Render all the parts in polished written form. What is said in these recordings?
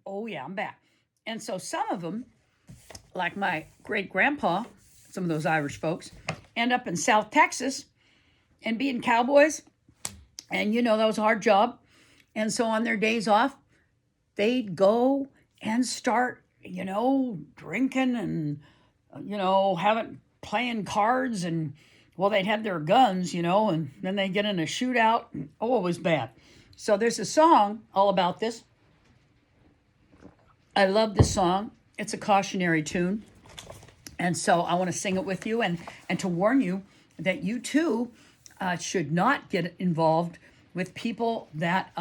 Oh, yeah, I'm back. And so some of them, like my great grandpa, some of those Irish folks, end up in South Texas and being cowboys. And that was a hard job. And so on their days off, they'd go and start, drinking and, having playing cards. And, well, they'd have their guns, and then they'd get in a shootout. And, oh, it was bad. So there's a song all about this. I love this song. It's a cautionary tune. And so I want to sing it with you and to warn you that you too should not get involved with people that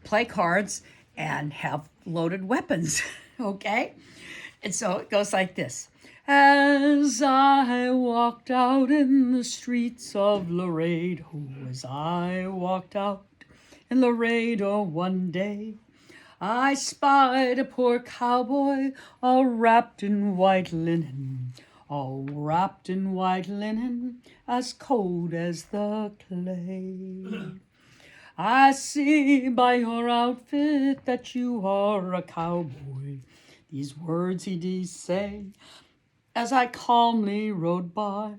play cards and have loaded weapons. Okay? And so it goes like this. As I walked out in the streets of Laredo, as I walked out in Laredo one day, I spied a poor cowboy all wrapped in white linen, all wrapped in white linen, as cold as the clay. I see by your outfit that you are a cowboy. These words he did say as I calmly rode by.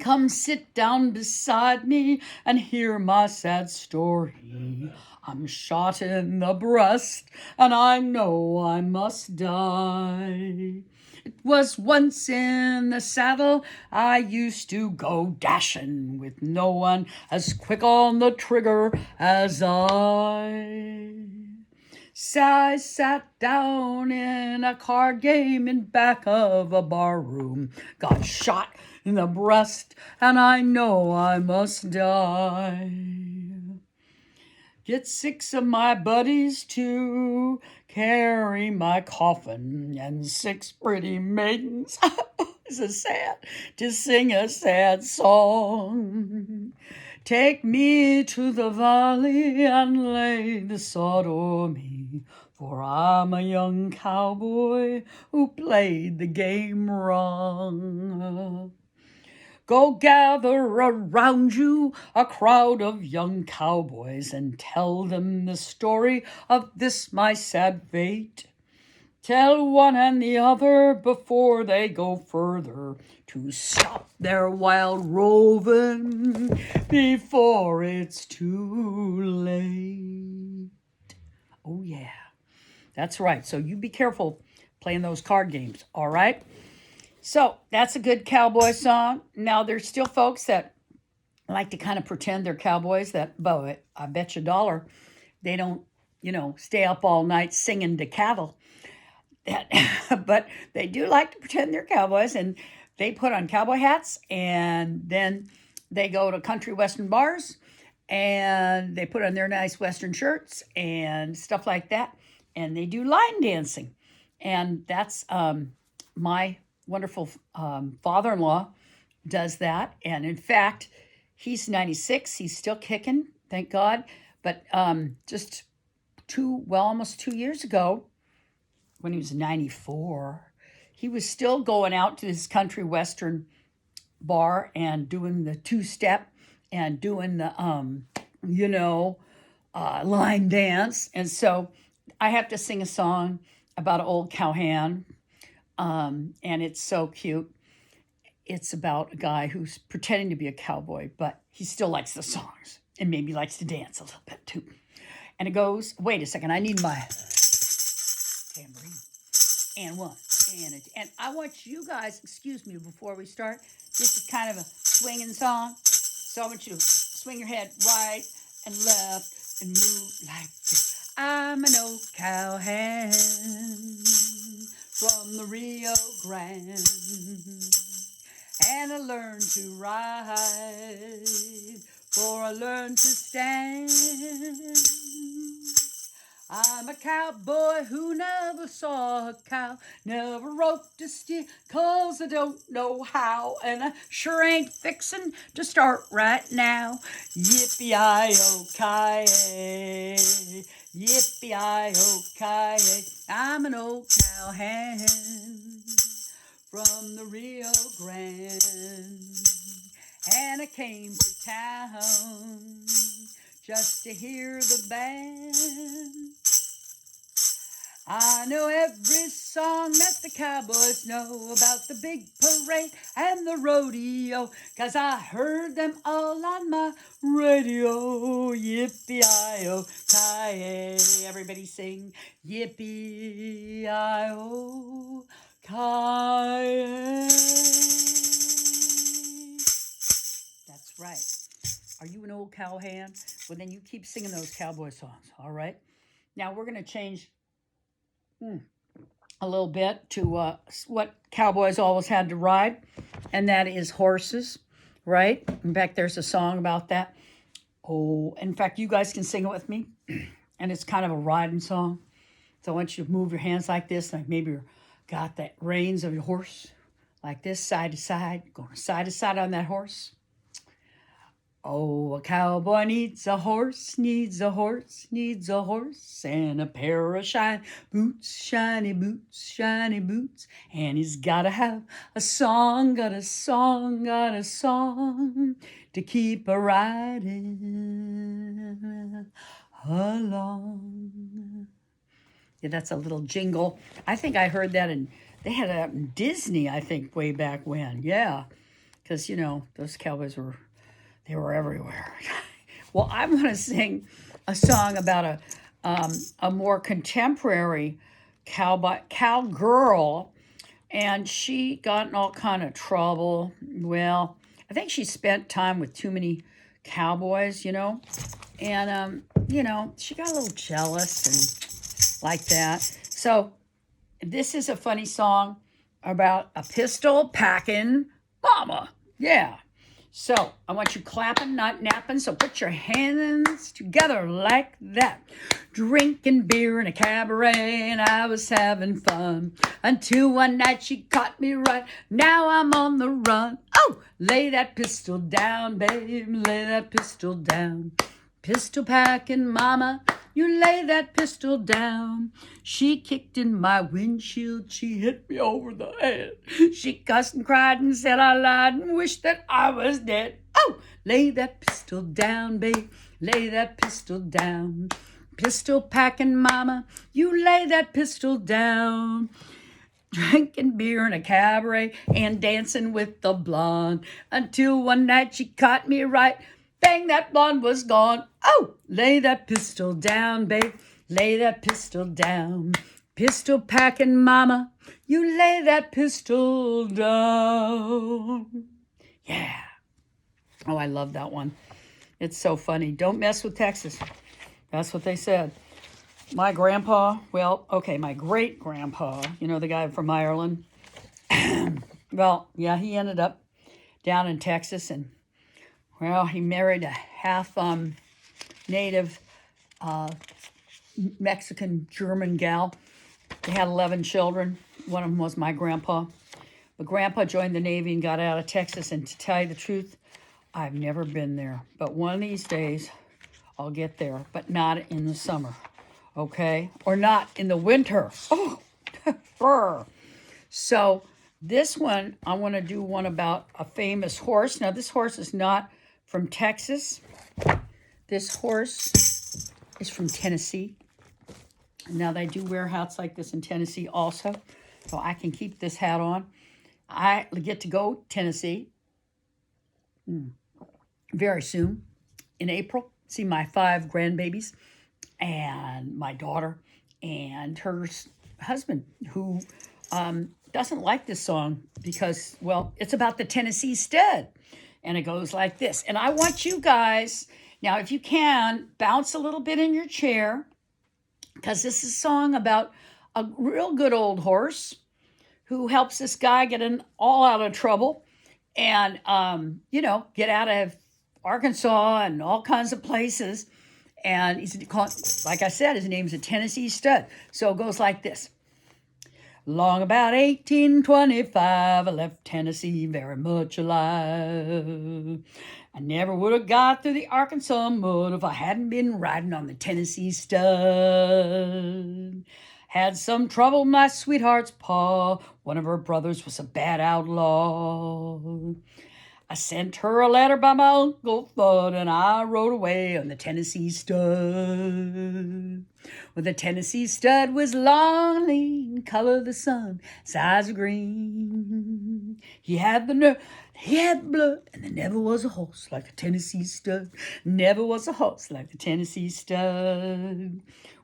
Come sit down beside me and hear my sad story. I'm shot in the breast and I know I must die. It was once in the saddle I used to go dashing with no one as quick on the trigger as I. I sat down in a card game in back of a bar room, got shot in the breast, and I know I must die. Get 6 of my buddies to carry my coffin, and 6 pretty maidens to sing a sad song. Take me to the valley and lay the sod o'er me, for I'm a young cowboy who played the game wrong. Go gather around you a crowd of young cowboys and tell them the story of this my sad fate. Tell one and the other before they go further to stop their wild roving before it's too late. Oh, yeah, that's right. So you be careful playing those card games, all right? So that's a good cowboy song. Now, there's still folks that like to kind of pretend they're cowboys that, but I bet you a dollar they don't, stay up all night singing to cattle. But they do like to pretend they're cowboys, and they put on cowboy hats, and then they go to country western bars, and they put on their nice western shirts and stuff like that, and they do line dancing. And that's my wonderful father-in-law does that. And in fact, he's 96. He's still kicking, thank God. But just almost 2 years ago, when he was 94, he was still going out to his country western bar and doing the two-step and doing the, line dance. And so I have to sing a song about old cowhand, and it's so cute. It's about a guy who's pretending to be a cowboy, but he still likes the songs and maybe likes to dance a little bit too. And it goes, wait a second, I need my tambourine. And one, and I want you guys, excuse me, before we start, this is kind of a swinging song. So I want you to swing your head right and left and move like this. I'm an old cowhand from the Rio Grande, and I learned to ride before I learned to stand. I'm a cowboy who never saw a cow, never roped a steer, 'cause I don't know how, and I sure ain't fixin' to start right now. Yippee-i-o-ki-yay, yippee-i-o-ki-yay, I'm an old cowhand from the Rio Grande, and I came to town just to hear the band. I know every song that the cowboys know about the big parade and the rodeo, 'cause I heard them all on my radio. Yippee-i-o, ki everybody sing yippee-i-o, ki. That's right. Are you an old cowhand? Well, then you keep singing those cowboy songs, all right? Now we're going to change a little bit to what cowboys always had to ride, and that is horses, right? In fact, there's a song about that. Oh, in fact, you guys can sing it with me, and it's kind of a riding song. So I want you to move your hands like this, like maybe you got the reins of your horse, like this, side to side, going side to side on that horse. Oh, a cowboy needs a horse, needs a horse, needs a horse, and a pair of shiny boots, shiny boots, shiny boots. And he's gotta have a song, got a song, got a song to keep a riding along. Yeah, that's a little jingle. I think I heard that they had it in Disney, I think, way back when. Yeah, because, those cowboys they were everywhere. Well, I'm going to sing a song about a more contemporary cowgirl, and she got in all kind of trouble. Well, I think she spent time with too many cowboys, and she got a little jealous and like that. So this is a funny song about a pistol packing mama. Yeah. So I want you clapping, not napping. So put your hands together like that. Drinking beer in a cabaret, and I was having fun. Until one night she caught me right. Now I'm on the run. Oh, lay that pistol down, babe. Lay that pistol down. Pistol packing mama, you lay that pistol down. She kicked in my windshield, she hit me over the head. She cussed and cried and said I lied and wished that I was dead. Oh, lay that pistol down, babe, lay that pistol down. Pistol packing mama, you lay that pistol down. Drinking beer in a cabaret and dancing with the blonde. Until one night she caught me right. Bang, that blonde was gone. Oh, lay that pistol down, babe. Lay that pistol down. Pistol packing mama, you lay that pistol down. Yeah. Oh, I love that one. It's so funny. Don't mess with Texas. That's what they said. My grandpa, my great-grandpa, the guy from Ireland. Well, yeah, he ended up down in Texas, and he married a half native Mexican German gal. They had 11 children. One of them was my grandpa. But Grandpa joined the Navy and got out of Texas. And to tell you the truth, I've never been there. But one of these days, I'll get there. But not in the summer, okay? Or not in the winter. Oh, brr. So this one, I want to do one about a famous horse. Now, this horse is not from Texas. This horse is from Tennessee. Now, they do wear hats like this in Tennessee also, so I can keep this hat on. I get to go Tennessee very soon in April, see my 5 grandbabies and my daughter and her husband, who doesn't like this song because, it's about the Tennessee stud. And it goes like this. And I want you guys, now if you can, bounce a little bit in your chair, because this is a song about a real good old horse who helps this guy get all out of trouble and, get out of Arkansas and all kinds of places. And he's, like I said, his name's a Tennessee stud. So it goes like this. Long about 1825, I left Tennessee very much alive. I never would have got through the Arkansas mud if I hadn't been riding on the Tennessee stud. Had some trouble with my sweetheart's paw. One of her brothers was a bad outlaw. I sent her a letter by my Uncle Thud, and I rode away on the Tennessee Stud. Well, the Tennessee Stud was long, lean, color of the sun, size of green. He had the nerve, he had the blood, and there never was a horse like the Tennessee Stud. Never was a horse like the Tennessee Stud.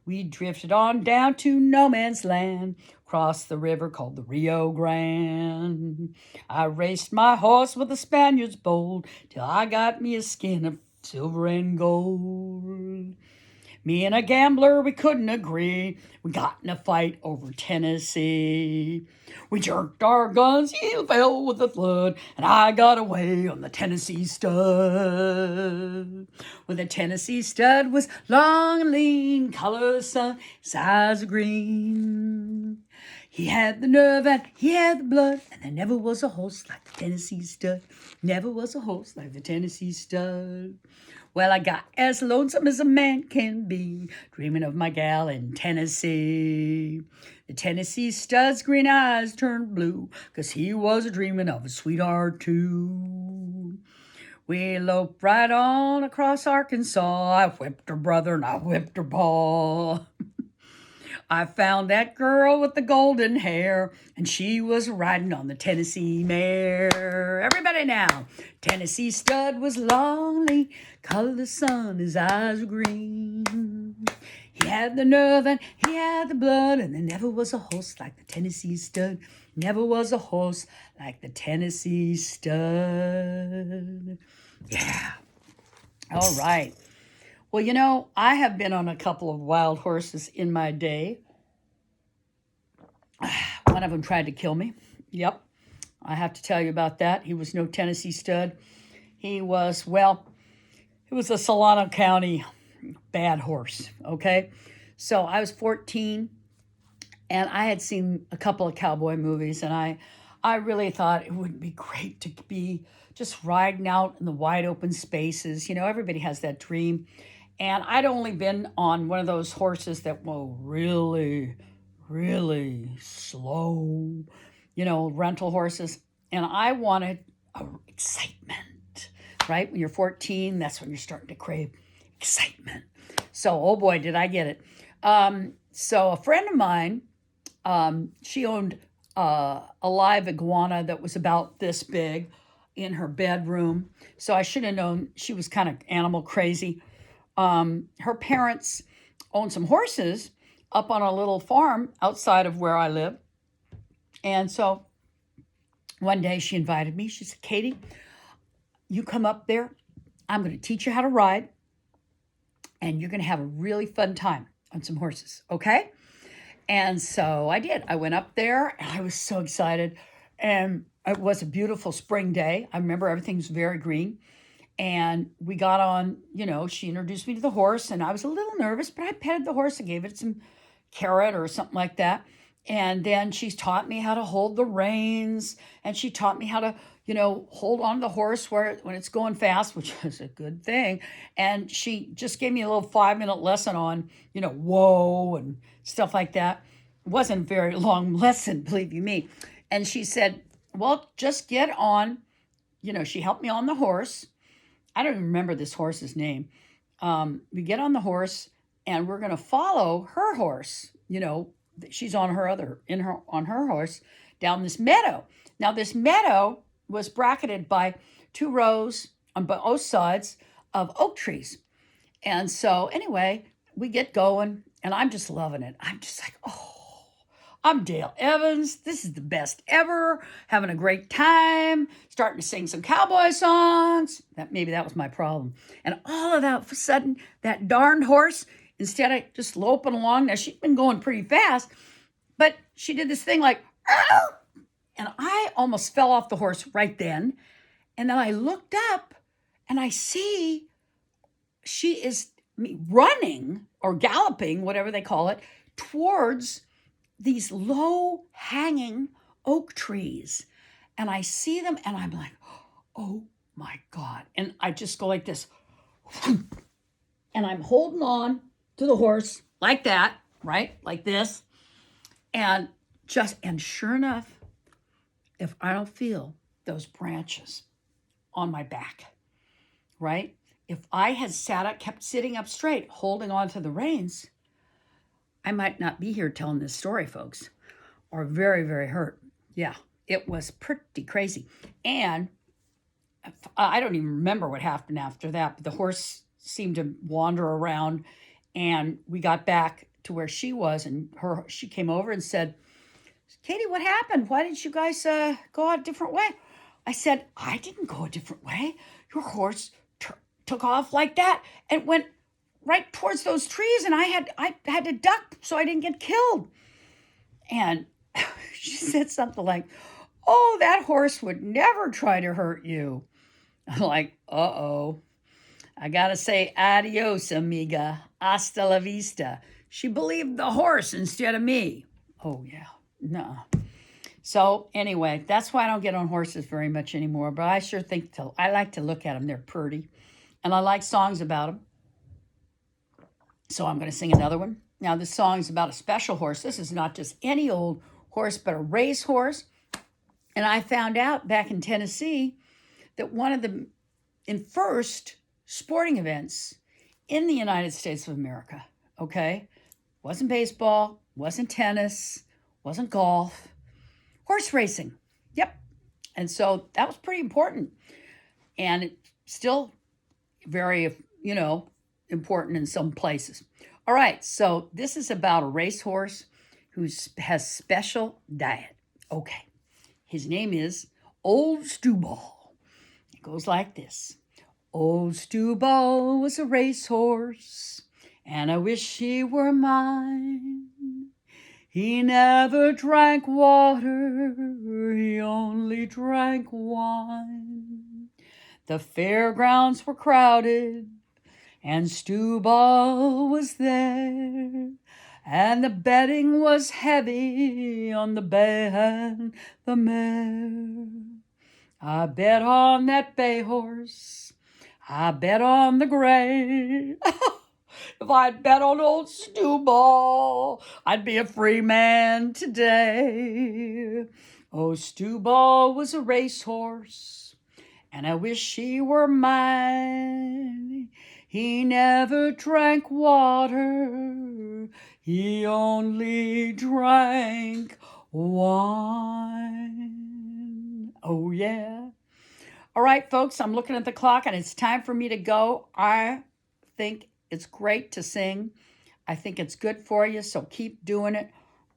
We drifted on down to no man's land, across the river called the Rio Grande. I raced my horse with the Spaniards bold, till I got me a skin of silver and gold. Me and a gambler, we couldn't agree. We got in a fight over Tennessee. We jerked our guns, he fell with a thud, and I got away on the Tennessee Stud. Well, the Tennessee Stud was long and lean, color of the sun, size of green. He had the nerve and he had the blood, and there never was a horse like the Tennessee Stud. Never was a horse like the Tennessee Stud. Well, I got as lonesome as a man can be, dreaming of my gal in Tennessee. The Tennessee Stud's green eyes turned blue, 'cause he was a-dreaming of a sweetheart too. We eloped right on across Arkansas. I whipped her brother and I whipped her pa. I found that girl with the golden hair, and she was riding on the Tennessee mare. Everybody now. Tennessee Stud was lonely, color of the sun, his eyes were green. He had the nerve and he had the blood, and there never was a horse like the Tennessee Stud. Never was a horse like the Tennessee Stud. Yeah. All right. Well, you know, I have been on a couple of wild horses in my day. One of them tried to kill me. Yep. I have to tell you about that. He was no Tennessee Stud. He was, well, it was a Solano County bad horse, okay? So I was 14, and I had seen a couple of cowboy movies, and I really thought it would be great to be just riding out in the wide open spaces. You know, everybody has that dream. And I'd only been on one of those horses that were really, really slow, you know, rental horses. And I wanted excitement, right? When you're 14, that's when you're starting to crave excitement. So, oh boy, did I get it. So a friend of mine, she owned a live iguana that was about this big in her bedroom. So I should have known she was kind of animal crazy. Her parents owned some horses up on a little farm outside of where I live. And so one day she invited me. She said, Katie, you come up there. I'm going to teach you how to ride. And you're going to have a really fun time on some horses. Okay? And so I did. I went up there and I was so excited. And it was a beautiful spring day. I remember everything was very green. And we got on, you know, she introduced me to the horse, and I was a little nervous, but I petted the horse and gave it some carrot or something like that. And then she taught me how to hold the reins, and she taught me how to, you know, hold on to the horse when it's going fast, which is a good thing. And she just gave me a little 5-minute lesson on, you know, whoa and stuff like that. It wasn't a very long lesson, believe you me. And she said, well, just get on, you know, she helped me on the horse. I don't even remember this horse's name. We get on the horse and we're going to follow her horse. You know, she's on on her horse down this meadow. Now this meadow was bracketed by 2 rows on both sides of oak trees. And so anyway, we get going and I'm just loving it. I'm just like, oh, I'm Dale Evans. This is the best ever. Having a great time. Starting to sing some cowboy songs. Maybe that was my problem. And all of that, all of a sudden, that darned horse, instead of just loping along, now she'd been going pretty fast, but she did this thing like, "Arr!" And I almost fell off the horse right then. And then I looked up and I see she is running or galloping, whatever they call it, towards these low hanging oak trees. And I see them and I'm like, oh my God. And I just go like this. And I'm holding on to the horse like that, right? Like this. And sure enough, if I don't feel those branches on my back, right? If I had kept sitting up straight, holding on to the reins, I might not be here telling this story, folks, or very, very hurt. Yeah, it was pretty crazy. And I don't even remember what happened after that, but the horse seemed to wander around, and we got back to where she was, and she came over and said, Katie, what happened? Why didn't you guys go out a different way? I said, I didn't go a different way. Your horse took off like that and went right towards those trees, and I had to duck so I didn't get killed. And she said something like, oh, that horse would never try to hurt you. I'm like, uh-oh. I gotta say adios, amiga. Hasta la vista. She believed the horse instead of me. Oh, yeah. No. So anyway, that's why I don't get on horses very much anymore. But I sure think I like to look at them. They're pretty. And I like songs about them. So I'm going to sing another one. Now, this song is about a special horse. This is not just any old horse, but a race horse. And I found out back in Tennessee that one of the first sporting events in the United States of America, okay, wasn't baseball, wasn't tennis, wasn't golf, horse racing. Yep. And so that was pretty important. And it's still very, important in some places. All right. So this is about a racehorse who has special diet. Okay. His name is Old Stewball. It goes like this. Old Stewball was a racehorse, and I wish he were mine. He never drank water, he only drank wine. The fairgrounds were crowded, and Stewball was there, and the betting was heavy on the bay and the mare. I bet on that bay horse, I bet on the gray. If I'd bet on old Stewball, I'd be a free man today. Oh, Stewball was a racehorse, and I wish he were mine. He never drank water, he only drank wine. Oh, yeah. All right, folks, I'm looking at the clock, and it's time for me to go. I think it's great to sing. I think it's good for you, so keep doing it.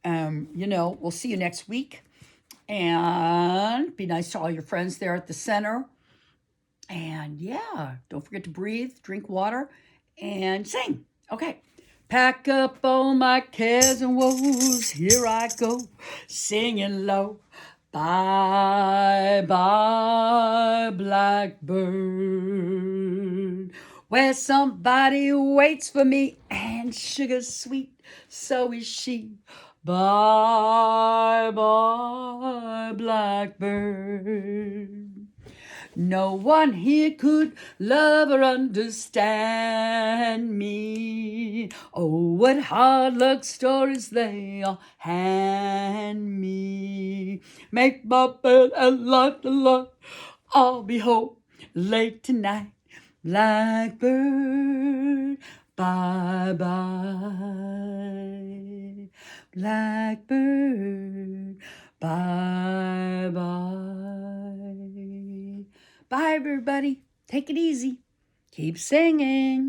We'll see you next week. And be nice to all your friends there at the center. And yeah, don't forget to breathe, drink water, and sing. Okay. Pack up all my cares and woes. Here I go, singing low. Bye, bye, blackbird, where somebody waits for me, and sugar sweet, so is she. Bye, bye, blackbird. No one here could love or understand me. Oh, what hard luck stories they all hand me. Make my bed and light the light. I'll be home late tonight. Blackbird, bye-bye. Blackbird, bye-bye. Bye, everybody. Take it easy. Keep singing.